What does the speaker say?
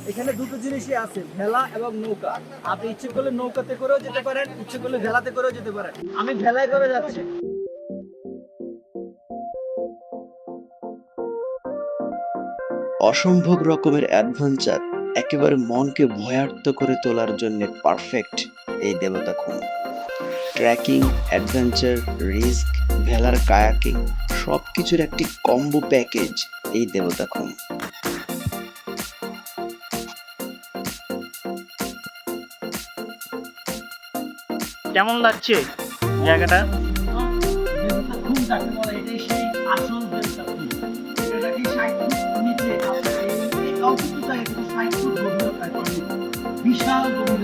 এখানে দুটো জিনিসই আছে, ভেলা এবং নৌকা। আপনি ইচ্ছে করলে নৌকাতে করেও যেতে পারেন, ইচ্ছে করলে ভেলাতে করেও যেতে পারেন। আমি ভেলায় করে যাচ্ছি। অসম্ভব রকমের অ্যাডভেঞ্চার, একেবারে মনকে ভয়ার্ত করে তোলার জন্য পারফেক্ট এই দেবতাখুম। ট্রেকিং, অ্যাডভেঞ্চার, রিস্ক, ভেলার কায়াকিং সবকিছুর একটি কম্বো প্যাকেজ এই দেবতাখুম। কেমন লাগছে জায়গাটা? দেবতাখুম যাকে বলে এটাই সেই আসল দেবতাখুম। এটা নাকি ৬০ ফুট নিচে, আপনার এই অল্প জায়গা কিন্তু ৬০ ফুট গভীরতায় পানি, বিশাল গভীরতা।